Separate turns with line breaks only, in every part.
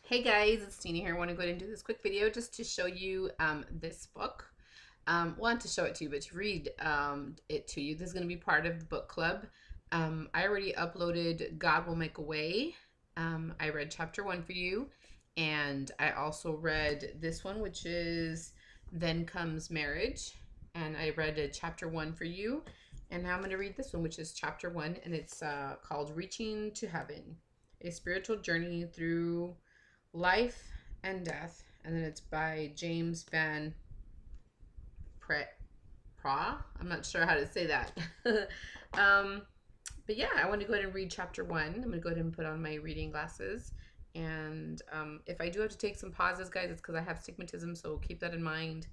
Hey guys, it's Tina here. I want to go ahead and do this quick video just to show you this book. Well, not to show it to you, but to read it to you. This is going to be part of the book club. I already uploaded God Will Make a Way. I read chapter 1 for you, and I also read this one, which is Then Comes Marriage. And I read chapter 1 for you, and now I'm going to read this one, which is chapter 1, and it's called Reaching to Heaven, a spiritual journey through life and Death, and then it's by James Van Pra. I'm not sure how to say that. um, but yeah, I want to go ahead and read chapter 1. I'm going to go ahead and put on my reading glasses. And if I do have to take some pauses, guys, it's because I have stigmatism, so keep that in mind.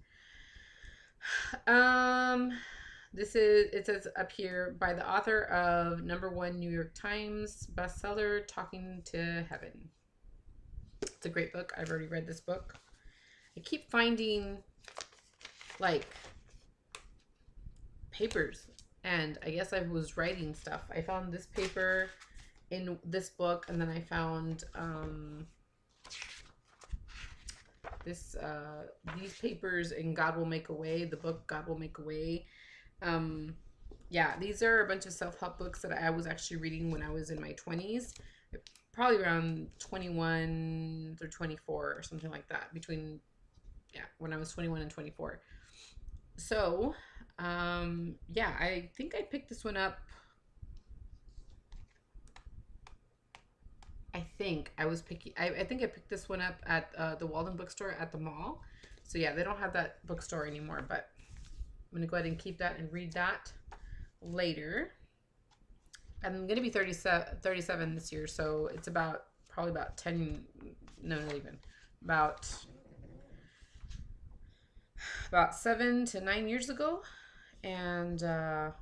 It says up here, by the author of #1 New York Times bestseller, Talking to Heaven. It's a great book. I've already read this book. I keep finding like papers, and I guess I was writing stuff. I found this paper in this book, and then I found these papers in God Will Make a Way, the book God Will Make a Way. Yeah, these are a bunch of self-help books that I was actually reading when I was in my 20s. Probably around 21 or 24 or something like that, between when I was 21 and 24. So yeah, I think I picked this one up. I think I picked this one up at the Walden bookstore at the mall. So yeah, they don't have that bookstore anymore, but I'm gonna go ahead and keep that and read that later. I'm gonna be 37 this year, so it's probably about 10, no, not even, about 7 to 9 years ago. And yeah,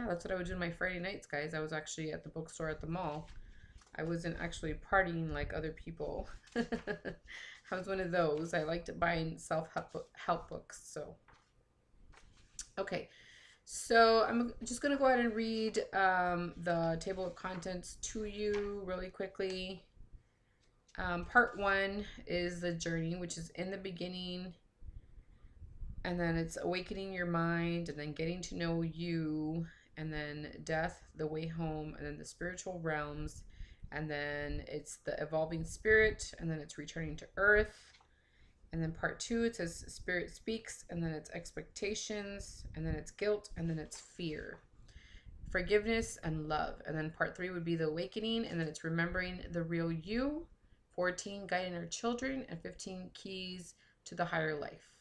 that's what I would do on my Friday nights, guys. I was actually at the bookstore at the mall. I wasn't actually partying like other people. I was one of those. I liked buying self-help books. So okay, so I'm just gonna go ahead and read the table of contents to you really quickly. Part 1 is the journey, which is in the beginning, and then it's awakening your mind, and then getting to know you, and then death, the way home, and then the spiritual realms, and then it's the evolving spirit, and then it's returning to earth. And then part 2, it says spirit speaks, and then it's expectations, and then it's guilt, and then it's fear, forgiveness, and love. And then part 3 would be the awakening, and then it's remembering the real you. 14, guiding our children, and 15, keys to the higher life.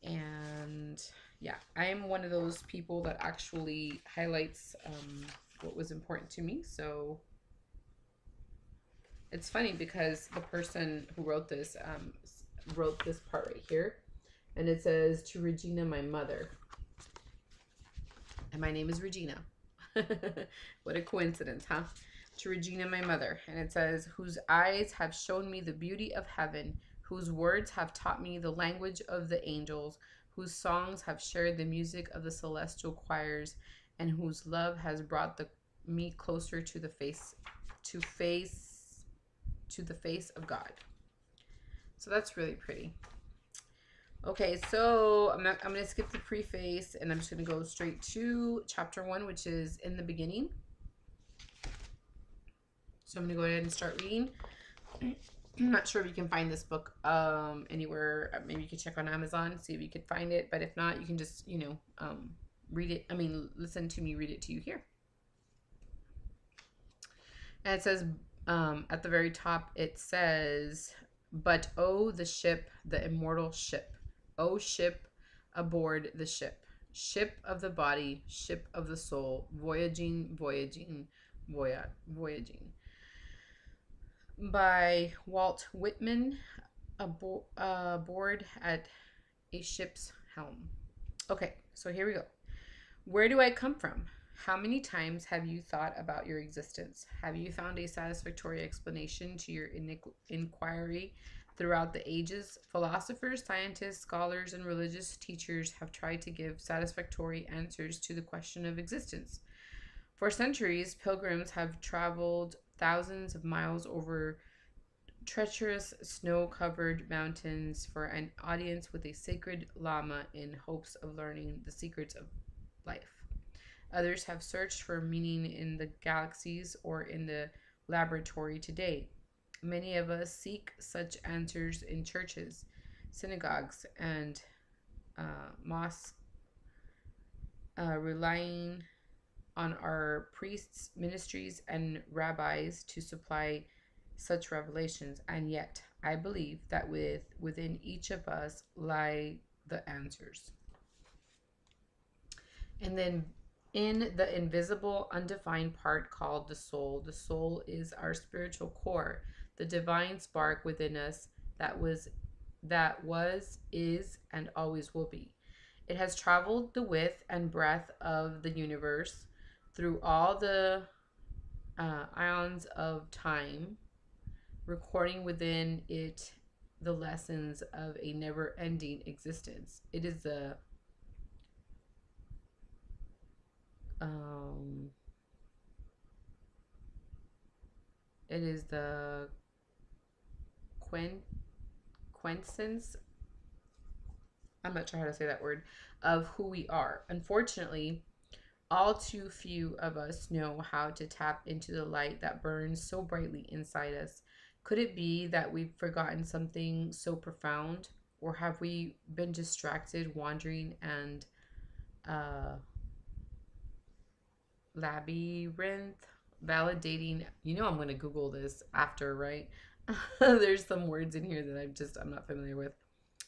And yeah, I am one of those people that actually highlights what was important to me. So it's funny because the person who wrote this part right here, and it says, to Regina, my mother. And my name is Regina. What a coincidence, huh? To Regina, my mother. And it says, whose eyes have shown me the beauty of heaven, whose words have taught me the language of the angels, whose songs have shared the music of the celestial choirs, and whose love has brought me closer to the face of God. So that's really pretty. Okay, so I'm going to skip the preface, and I'm just going to go straight to chapter 1, which is in the beginning. So I'm going to go ahead and start reading. I'm not sure if you can find this book anywhere. Maybe you could check on Amazon, see if you could find it. But if not, you can just, read it. Listen to me read it to you here. And it says, at the very top, it says, but oh, the ship, the immortal ship. Oh, ship aboard the ship. Ship of the body, ship of the soul, voyaging. By Walt Whitman, aboard at a ship's helm. Okay, so here we go. Where do I come from? How many times have you thought about your existence? Have you found a satisfactory explanation to your inquiry throughout the ages? Philosophers, scientists, scholars, and religious teachers have tried to give satisfactory answers to the question of existence. For centuries, pilgrims have traveled thousands of miles over treacherous snow-covered mountains for an audience with a sacred lama in hopes of learning the secrets of life. Others have searched for meaning in the galaxies or in the laboratory today. Many of us seek such answers in churches, synagogues, and mosques, relying on our priests, ministries, and rabbis to supply such revelations. And yet, I believe that within each of us lie the answers. And then in the invisible, undefined part called the soul is our spiritual core, the divine spark within us that was, is, and always will be. It has traveled the width and breadth of the universe through all the ions of time, recording within it the lessons of a never ending existence. Um, it is the quintessence, I'm not sure how to say that word, of who we are. Unfortunately, all too few of us know how to tap into the light that burns so brightly inside us. Could it be that we've forgotten something so profound? Or have we been distracted, wandering, and uh, labyrinth, validating? You know, I'm going to Google this after, right? There's some words in here that I'm not familiar with.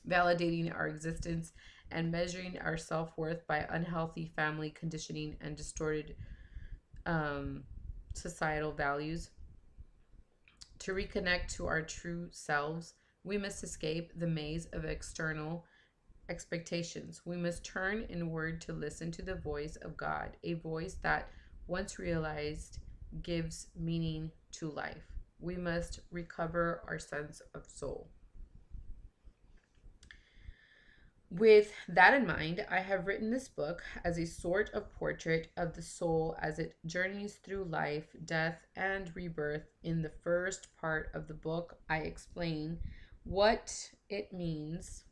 Validating our existence and measuring our self-worth by unhealthy family conditioning and distorted um, societal values. To reconnect to our true selves, we must escape the maze of external expectations. We must turn inward to listen to the voice of God, a voice that, once realized, gives meaning to life. We must recover our sense of soul. With that in mind, I have written this book as a sort of portrait of the soul as it journeys through life, death, and rebirth. In the first part of the book, I explain what it means.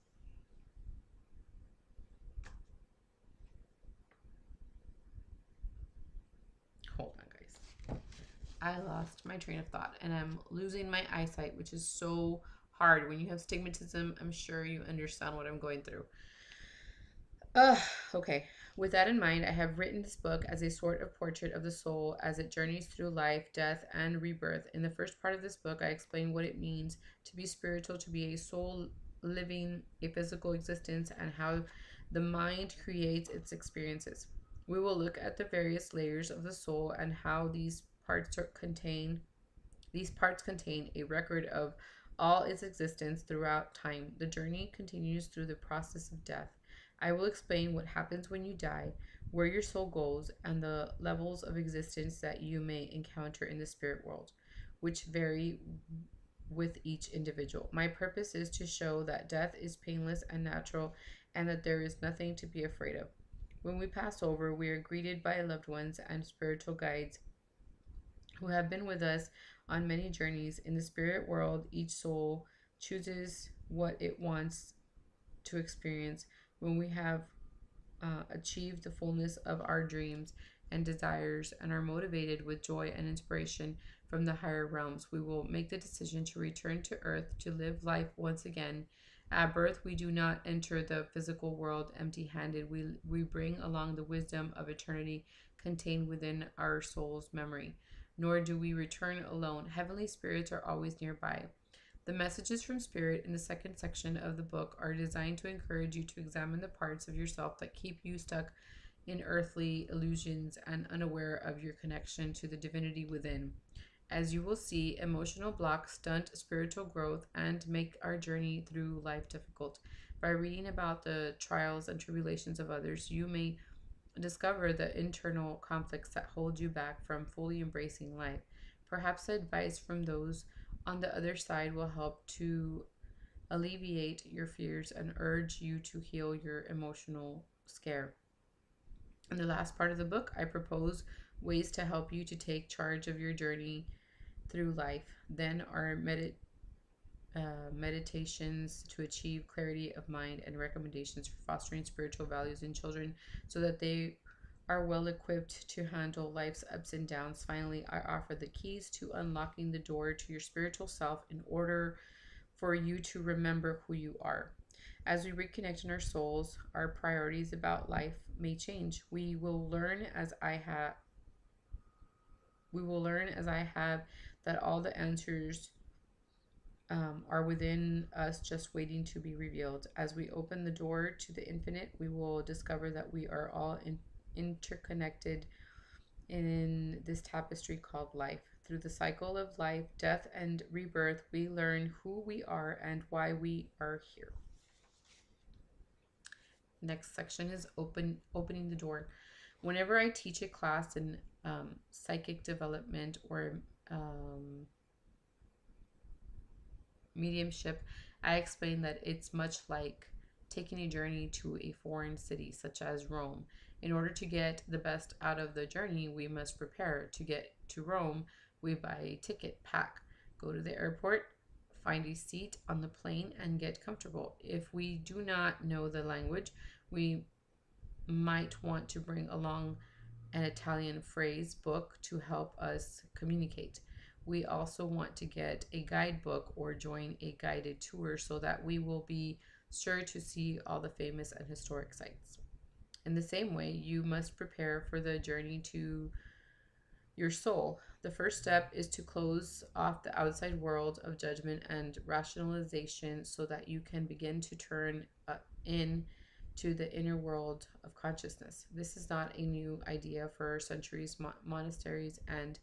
Hold on, guys. I lost my train of thought and I'm losing my eyesight, which is so hard. When you have stigmatism, I'm sure you understand what I'm going through. Okay. With that in mind, I have written this book as a sort of portrait of the soul as it journeys through life, death, and rebirth. In the first part of this book, I explain what it means to be spiritual, to be a soul living a physical existence, and how the mind creates its experiences. We will look at the various layers of the soul and how these parts contain a record of all its existence throughout time. The journey continues through the process of death. I will explain what happens when you die, where your soul goes, and the levels of existence that you may encounter in the spirit world, which vary with each individual. My purpose is to show that death is painless and natural and that there is nothing to be afraid of. When we pass over, we are greeted by loved ones and spiritual guides who have been with us on many journeys. In the spirit world, each soul chooses what it wants to experience. When we have achieved the fullness of our dreams and desires and are motivated with joy and inspiration from the higher realms, we will make the decision to return to earth to live life once again. At birth, we do not enter the physical world empty handed. We bring along the wisdom of eternity contained within our soul's memory. Nor do we return alone. Heavenly spirits are always nearby. The messages from Spirit in the second section of the book are designed to encourage you to examine the parts of yourself that keep you stuck in earthly illusions and unaware of your connection to the divinity within. As you will see, emotional blocks stunt spiritual growth and make our journey through life difficult. By reading about the trials and tribulations of others, you may discover the internal conflicts that hold you back from fully embracing life. Perhaps advice from those on the other side will help to alleviate your fears and urge you to heal your emotional scare. In the last part of the book, I propose ways to help you to take charge of your journey through life. Then our meditations to achieve clarity of mind, and recommendations for fostering spiritual values in children so that they are well equipped to handle life's ups and downs. Finally, I offer the keys to unlocking the door to your spiritual self in order for you to remember who you are. As we reconnect in our souls, our priorities about life may change. We will learn as I have that all the answers are within us, just waiting to be revealed. As we open the door to the infinite, we will discover that we are all interconnected in this tapestry called life. Through the cycle of life, death, and rebirth, we learn who we are and why we are here. Next section is opening the door. Whenever I teach a class in psychic development or mediumship, I explain that it's much like taking a journey to a foreign city, such as Rome. In order to get the best out of the journey, we must prepare. To get to Rome, we buy a ticket, pack, go to the airport, find a seat on the plane, and get comfortable. If we do not know the language, we might want to bring along an Italian phrase book to help us communicate. We also want to get a guidebook or join a guided tour so that we will be sure to see all the famous and historic sites. In the same way, you must prepare for the journey to your soul. The first step is to close off the outside world of judgment and rationalization so that you can begin to turn in to the inner world of consciousness. This is not a new idea. For centuries, monasteries and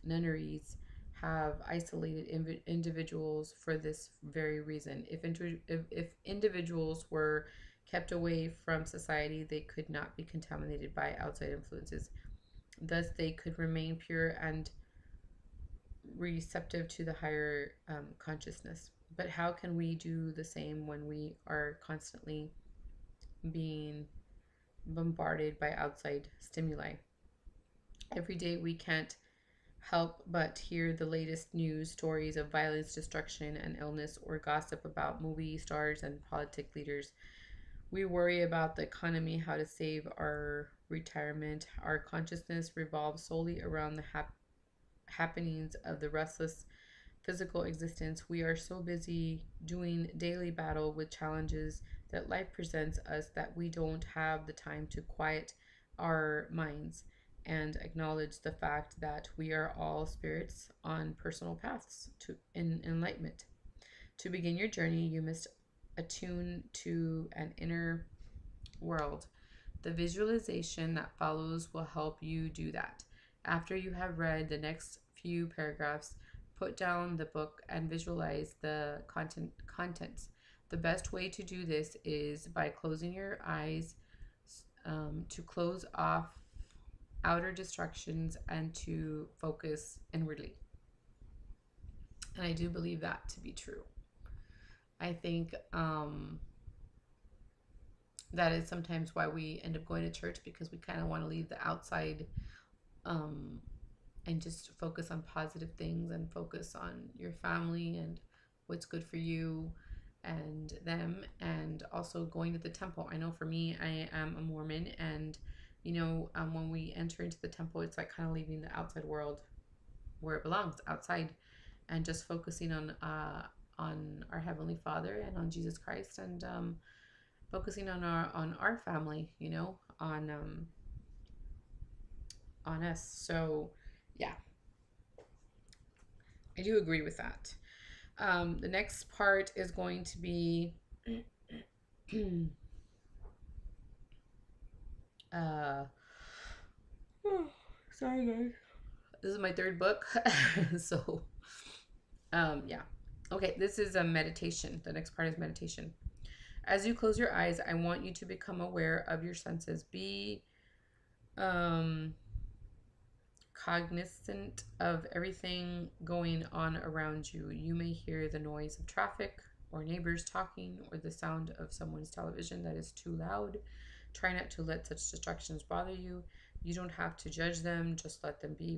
nunneries have isolated individuals for this very reason. If individuals were kept away from society, they could not be contaminated by outside influences. Thus, they could remain pure and receptive to the higher consciousness. But how can we do the same when we are constantly being bombarded by outside stimuli? Every day we can't help but hear the latest news stories of violence, destruction, and illness, or gossip about movie stars and politic leaders. We worry about the economy, how to save our retirement. Our consciousness revolves solely around the happenings of the restless physical existence. We are so busy doing daily battle with challenges that life presents us that we don't have the time to quiet our minds and acknowledge the fact that we are all spirits on personal paths to enlightenment. To begin your journey, you must attune to an inner world. The visualization that follows will help you do that. After you have read the next few paragraphs, put down the book and visualize the contents. The best way to do this is by closing your eyes, to close off outer distractions and to focus inwardly. And I do believe that to be true. I think that is sometimes why we end up going to church, because we kind of want to leave the outside and just focus on positive things and focus on your family and what's good for you and them, and also going to the temple. I know for me, I am a Mormon, and when we enter into the temple, it's like kind of leaving the outside world where it belongs, outside, and just focusing on our Heavenly Father and on Jesus Christ, and focusing on our family, on us. So yeah, I do agree with that. The next part is going to be sorry guys, this is my third book. So yeah, okay, this is a meditation. The next part is meditation. As you close your eyes, I want you to become aware of your senses. Be cognizant of everything going on around you. You may hear the noise of traffic, or neighbors talking, or the sound of someone's television that is too loud. Try not to let such distractions bother you. You don't have to judge them, just let them be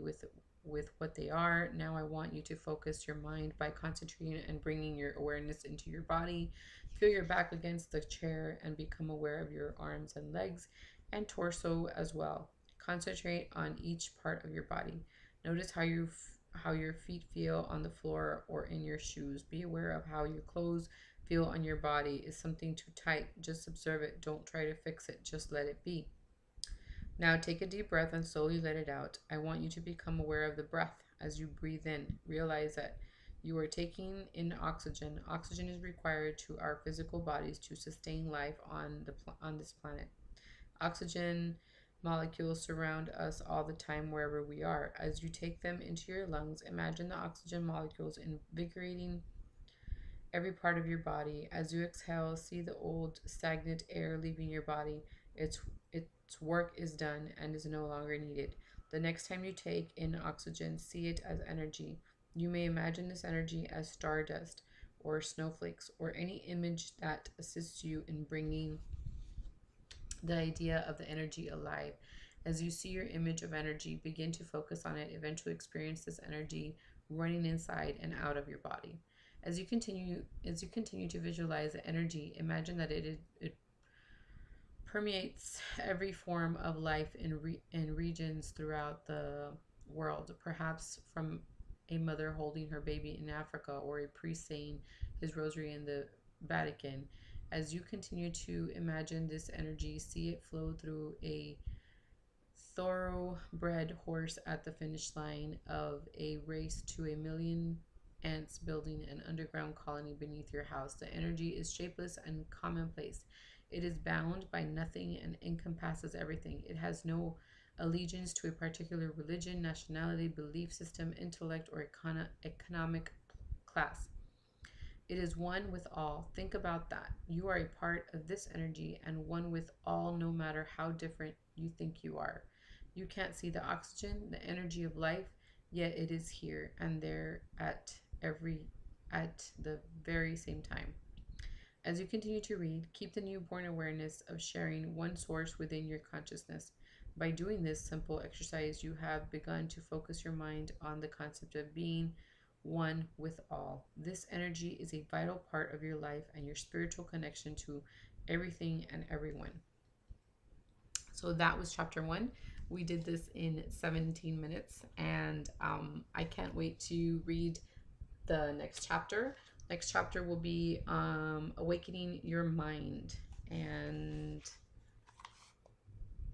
with what they are. Now I want you to focus your mind by concentrating and bringing your awareness into your body. Feel your back against the chair and become aware of your arms and legs and torso as well. Concentrate on each part of your body. Notice how your feet feel on the floor or in your shoes. Be aware of how your clothes feel on your body. Is something too tight? Just observe it. Don't try to fix it. Just let it be. Now take a deep breath and slowly let it out. I want you to become aware of the breath as you breathe in. Realize that you are taking in oxygen. Oxygen is required to our physical bodies to sustain life on this planet. Oxygen molecules surround us all the time wherever we are. As you take them into your lungs, imagine the oxygen molecules invigorating every part of your body. As you exhale, see the old stagnant air leaving your body. Its work is done and is no longer needed. The next time you take in oxygen, see it as energy. You may imagine this energy as stardust or snowflakes or any image that assists you in bringing the idea of the energy alive. As you see your image of energy, begin to focus on it. Eventually experience this energy running inside and out of your body. As you continue to visualize the energy, imagine that it permeates every form of life in regions throughout the world, perhaps from a mother holding her baby in Africa or a priest saying his rosary in the Vatican. As you continue to imagine this energy, see it flow through a thoroughbred horse at the finish line of a race to a million ants building an underground colony beneath your house. The energy is shapeless and commonplace. It is bound by nothing and encompasses everything. It has no allegiance to a particular religion, nationality, belief system, intellect, or economic class. It is one with all. Think about that. You are a part of this energy and one with all, no matter how different you think you are. You can't see the oxygen, the energy of life, yet it is here and there at the very same time. As you continue to read, keep the newborn awareness of sharing one source within your consciousness. By doing this simple exercise, you have begun to focus your mind on the concept of being one with all. This energy is a vital part of your life and your spiritual connection to everything and everyone. So that was chapter 1. We did this in 17 minutes, and I can't wait to read the next chapter. Next chapter will be awakening your mind, and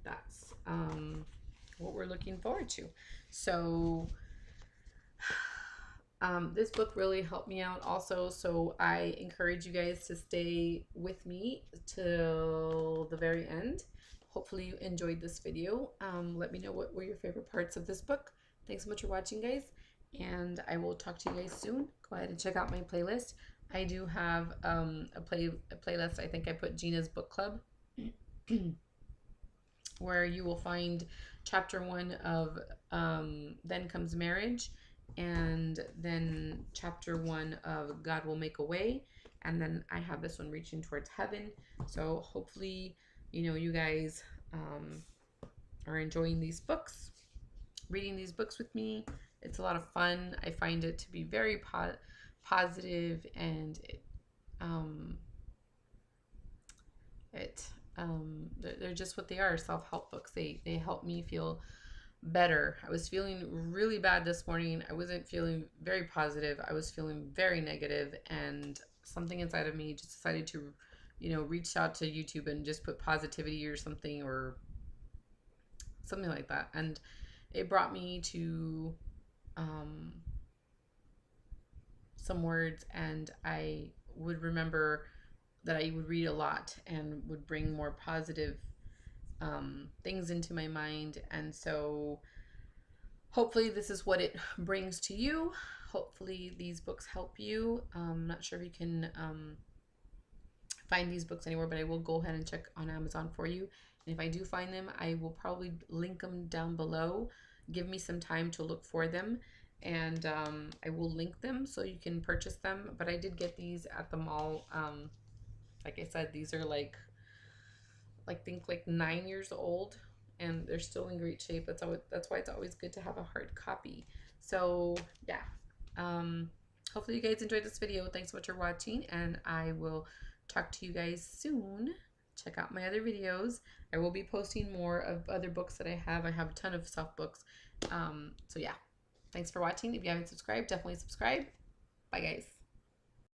that's what we're looking forward to. So this book really helped me out also, so I encourage you guys to stay with me till the very end. Hopefully you enjoyed this video. Let me know what were your favorite parts of this book. Thanks so much for watching, guys, and I will talk to you guys soon. Go ahead and check out my playlist. I do have a playlist. I think I put Gina's Book Club where you will find chapter 1 of Then Comes Marriage, and then chapter 1 of God Will Make a Way, and then I have this one, Reaching Towards Heaven. So hopefully, you guys are enjoying these books, reading these books with me. It's a lot of fun. I find it to be very positive, and they're just what they are, self-help books. They help me feel better. I was feeling really bad this morning. I wasn't feeling very positive. I was feeling very negative, and something inside of me just decided to reach out to YouTube and just put positivity or something like that, and it brought me to some words, and I would remember that I would read a lot and would bring more positive things into my mind. And so hopefully this is what it brings to you. Hopefully these books help you. I'm not sure if you can find these books anywhere, but I will go ahead and check on Amazon for you. And if I do find them, I will probably link them down below. Give me some time to look for them, and I will link them so you can purchase them. But I did get these at the mall. Like I said, these are like 9 years old, and they're still in great shape. That's why it's always good to have a hard copy. So yeah, hopefully you guys enjoyed this video. Thanks so much for watching, and I will talk to you guys soon. Check out my other videos. I will be posting more of other books that I have. I have a ton of self books. So yeah, thanks for watching. If you haven't subscribed, definitely subscribe. Bye guys.